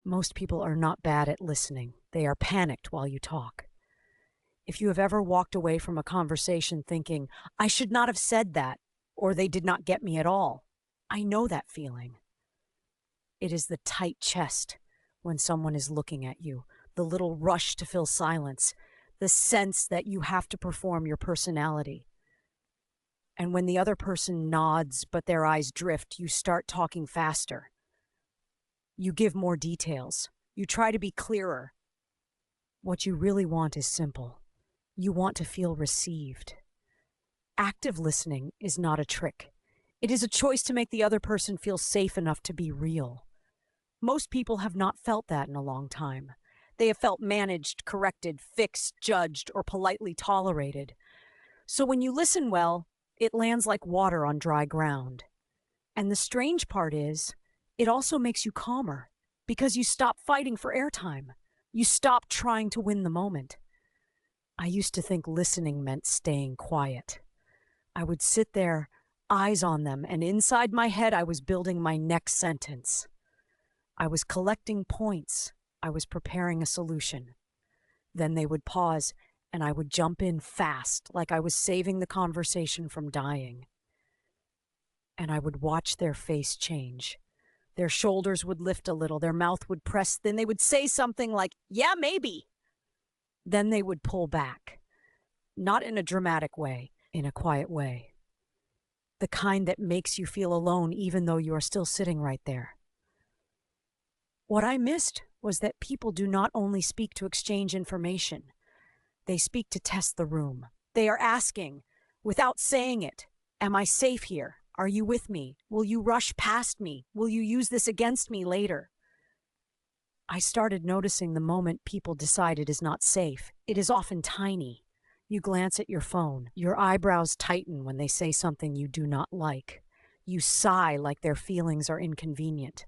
Most people are not bad at listening. They are panicked while you talk. If you have ever walked away from a conversation thinking, I should not have said that, or they did not get me at all, I know that feeling. It is the tight chest when someone is looking at you, the little rush to fill silence, the sense that you have to perform your personality. And when the other person nods but their eyes drift, you start talking faster. You give more details. You try to be clearer. What you really want is simple. You want to feel received. Active listening is not a trick. It is a choice to make the other person feel safe enough to be real. Most people have not felt that in a long time. They have felt managed, corrected, fixed, judged, or politely tolerated. So when you listen well, it lands like water on dry ground. And the strange part is, it also makes you calmer because you stop fighting for airtime. You stop trying to win the moment. I used to think listening meant staying quiet. I would sit there, eyes on them, and inside my head I was building my next sentence. I was collecting points. I was preparing a solution. Then they would pause, and I would jump in fast, like I was saving the conversation from dying. And I would watch their face change. Their shoulders would lift a little, their mouth would press, then they would say something like, yeah, maybe. Then they would pull back. Not in a dramatic way, in a quiet way. The kind that makes you feel alone even though you are still sitting right there. What I missed was that people do not only speak to exchange information. They speak to test the room. They are asking, without saying it, am I safe here? Are you with me? Will you rush past me? Will you use this against me later? I started noticing the moment people decide it is not safe. It is often tiny. You glance at your phone. Your eyebrows tighten when they say something you do not like. You sigh like their feelings are inconvenient.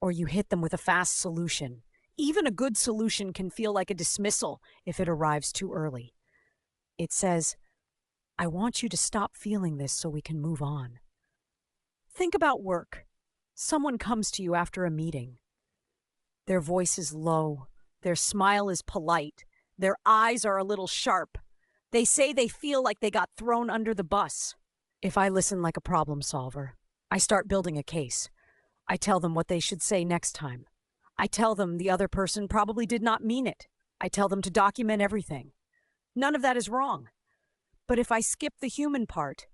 Or you hit them with a fast solution. Even a good solution can feel like a dismissal if it arrives too early. It says, I want you to stop feeling this so we can move on. Think about work. Someone comes to you after a meeting. Their voice is low. Their smile is polite. Their eyes are a little sharp. They say they feel like they got thrown under the bus. If I listen like a problem solver, I start building a case. I tell them what they should say next time. I tell them the other person probably did not mean it. I tell them to document everything. None of that is wrong. But if I skip the human part,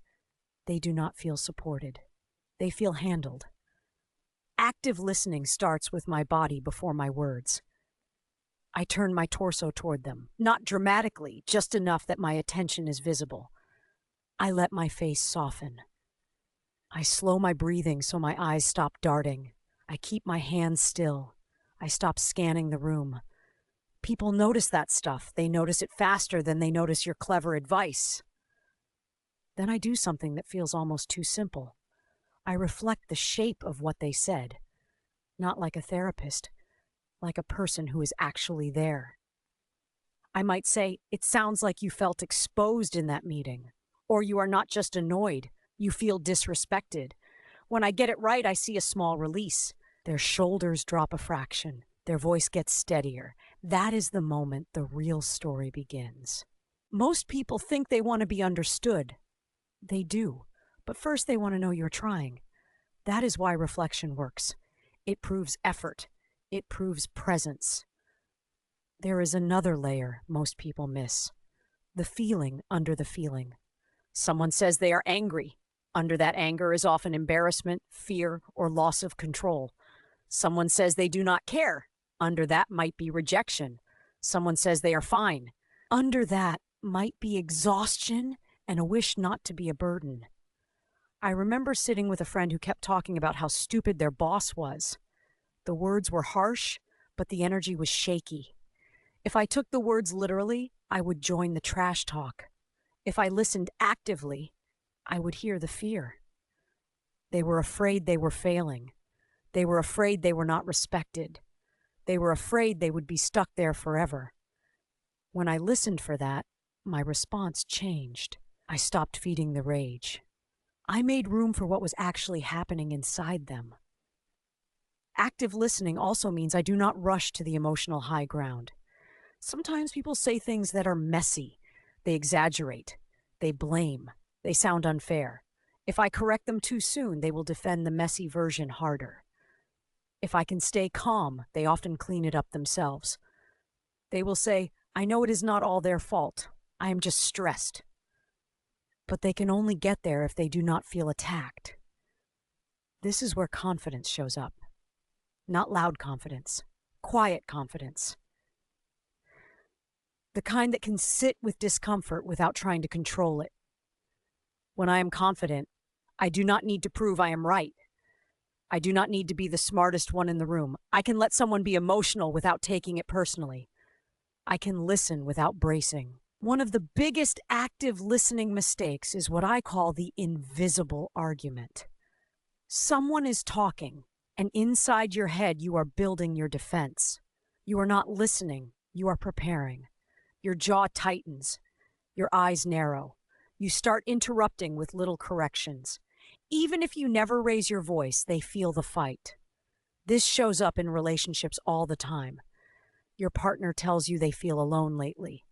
they do not feel supported. They feel handled. Active listening starts with my body before my words. I turn my torso toward them, not dramatically, just enough that my attention is visible. I let my face soften. I slow my breathing so my eyes stop darting. I keep my hands still. I stop scanning the room. People notice that stuff. They notice it faster than they notice your clever advice. Then I do something that feels almost too simple. I reflect the shape of what they said, not like a therapist, like a person who is actually there. I might say, it sounds like you felt exposed in that meeting, or you are not just annoyed, you feel disrespected. When I get it right, I see a small release. Their shoulders drop a fraction. Their voice gets steadier. That is the moment the real story begins. Most people think they want to be understood. They do. But first they want to know you're trying. That is why reflection works. It proves effort. It proves presence. There is another layer most people miss. The feeling under the feeling. Someone says they are angry. Under that anger is often embarrassment, fear, or loss of control. Someone says they do not care. Under that might be rejection. Someone says they are fine. Under that might be exhaustion and a wish not to be a burden. I remember sitting with a friend who kept talking about how stupid their boss was. The words were harsh, but the energy was shaky. If I took the words literally, I would join the trash talk. If I listened actively, I would hear the fear. They were afraid they were failing. They were afraid they were not respected. They were afraid they would be stuck there forever. When I listened for that, my response changed. I stopped feeding the rage. I made room for what was actually happening inside them. Active listening also means I do not rush to the emotional high ground. Sometimes people say things that are messy. They exaggerate. They blame. They sound unfair. If I correct them too soon, they will defend the messy version harder. If I can stay calm, they often clean it up themselves. They will say, I know it is not all their fault. I am just stressed. But they can only get there if they do not feel attacked. This is where confidence shows up. Not loud confidence, quiet confidence. The kind that can sit with discomfort without trying to control it. When I am confident, I do not need to prove I am right. I do not need to be the smartest one in the room. I can let someone be emotional without taking it personally. I can listen without bracing. One of the biggest active listening mistakes is what I call the invisible argument. Someone is talking, and inside your head you are building your defense. You are not listening, you are preparing. Your jaw tightens, your eyes narrow. You start interrupting with little corrections. Even if you never raise your voice, they feel the fight. This shows up in relationships all the time. Your partner tells you they feel alone lately.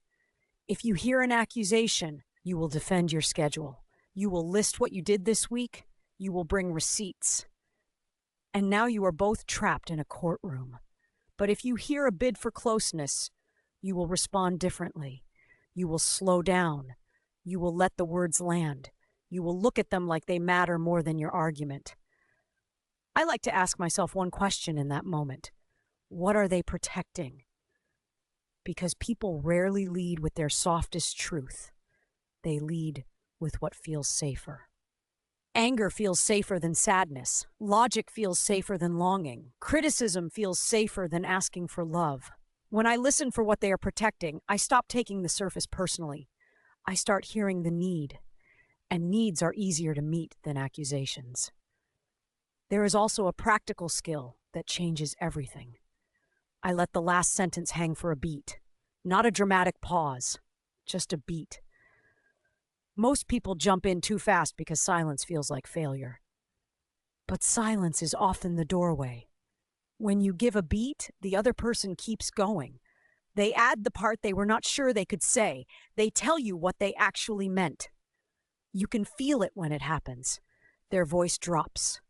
If you hear an accusation, you will defend your schedule. You will list what you did this week. You will bring receipts. And now you are both trapped in a courtroom. But if you hear a bid for closeness, you will respond differently. You will slow down. You will let the words land. You will look at them like they matter more than your argument. I like to ask myself one question in that moment. What are they protecting? Because people rarely lead with their softest truth. They lead with what feels safer. Anger feels safer than sadness. Logic feels safer than longing. Criticism feels safer than asking for love. When I listen for what they are protecting, I stop taking the surface personally. I start hearing the need. And needs are easier to meet than accusations. There is also a practical skill that changes everything. I let the last sentence hang for a beat. Not a dramatic pause, just a beat. Most people jump in too fast because silence feels like failure. But silence is often the doorway. When you give a beat, the other person keeps going. They add the part they were not sure they could say. They tell you what they actually meant. You can feel it when it happens. Their voice drops.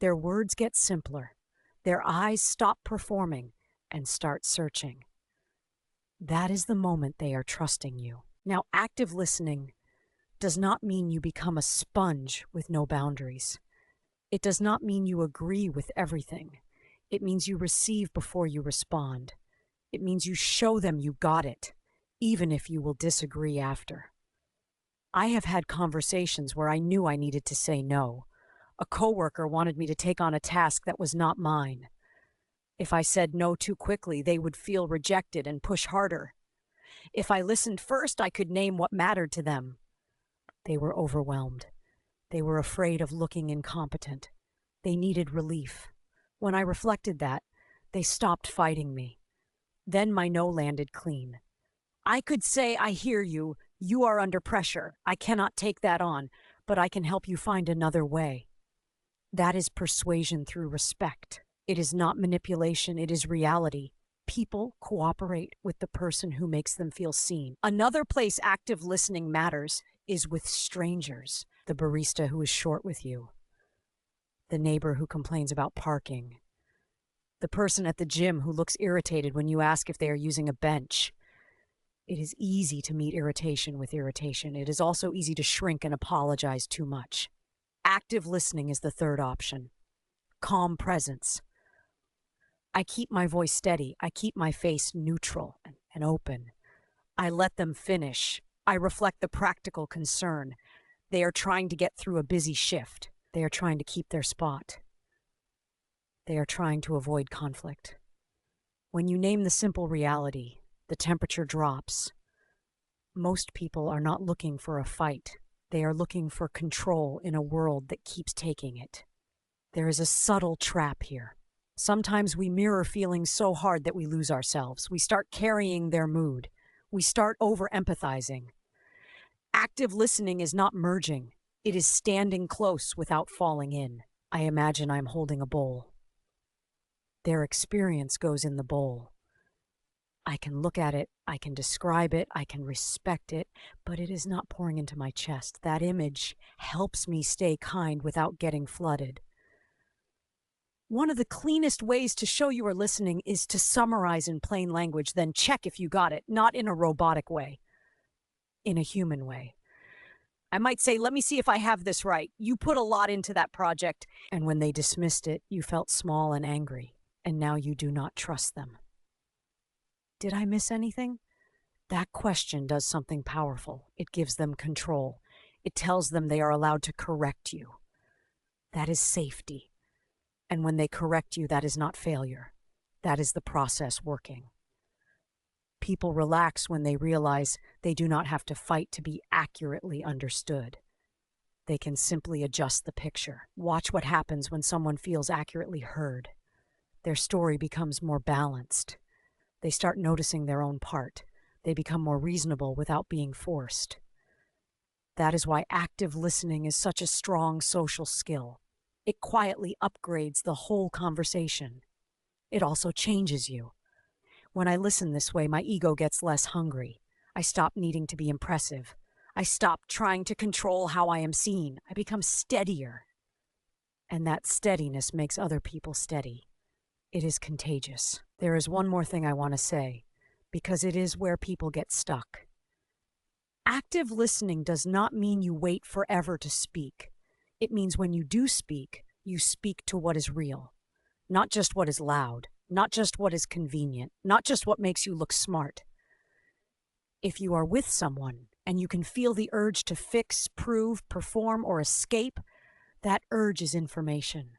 Their words get simpler. Their eyes stop performing and start searching. That is the moment they are trusting you. Now, active listening does not mean you become a sponge with no boundaries. It does not mean you agree with everything. It means you receive before you respond. It means you show them you got it, even if you will disagree after. I have had conversations where I knew I needed to say no. A coworker wanted me to take on a task that was not mine. If I said no too quickly, they would feel rejected and push harder. If I listened first, I could name what mattered to them. They were overwhelmed. They were afraid of looking incompetent. They needed relief. When I reflected that, they stopped fighting me. Then my no landed clean. I could say, I hear you. You are under pressure. I cannot take that on, but I can help you find another way. That is persuasion through respect. It is not manipulation. It is reality. People cooperate with the person who makes them feel seen. Another place active listening matters is with strangers. The barista who is short with you. The neighbor who complains about parking. The person at the gym who looks irritated when you ask if they are using a bench. It is easy to meet irritation with irritation. It is also easy to shrink and apologize too much. Active listening is the third option. Calm presence. I keep my voice steady. I keep my face neutral and open. I let them finish. I reflect the practical concern. They are trying to get through a busy shift. They are trying to keep their spot. They are trying to avoid conflict. When you name the simple reality, the temperature drops. Most people are not looking for a fight. They are looking for control in a world that keeps taking it. There is a subtle trap here. Sometimes we mirror feelings so hard that we lose ourselves. We start carrying their mood. We start over-empathizing. Active listening is not merging. It is standing close without falling in. I imagine I'm holding a bowl. Their experience goes in the bowl. I can look at it, I can describe it, I can respect it, but it is not pouring into my chest. That image helps me stay kind without getting flooded. One of the cleanest ways to show you are listening is to summarize in plain language, then check if you got it, not in a robotic way, in a human way. I might say, let me see if I have this right. You put a lot into that project. And when they dismissed it, you felt small and angry, and now you do not trust them. Did I miss anything? That question does something powerful. It gives them control. It tells them they are allowed to correct you. That is safety. And when they correct you, that is not failure. That is the process working. People relax when they realize they do not have to fight to be accurately understood. They can simply adjust the picture. Watch what happens when someone feels accurately heard. Their story becomes more balanced. They start noticing their own part. They become more reasonable without being forced. That is why active listening is such a strong social skill. It quietly upgrades the whole conversation. It also changes you. When I listen this way, my ego gets less hungry. I stop needing to be impressive. I stop trying to control how I am seen. I become steadier. And that steadiness makes other people steady. It is contagious. There is one more thing I want to say, because it is where people get stuck. Active listening does not mean you wait forever to speak. It means when you do speak, you speak to what is real, not just what is loud, not just what is convenient, not just what makes you look smart. If you are with someone and you can feel the urge to fix, prove, perform, or escape, that urge is information.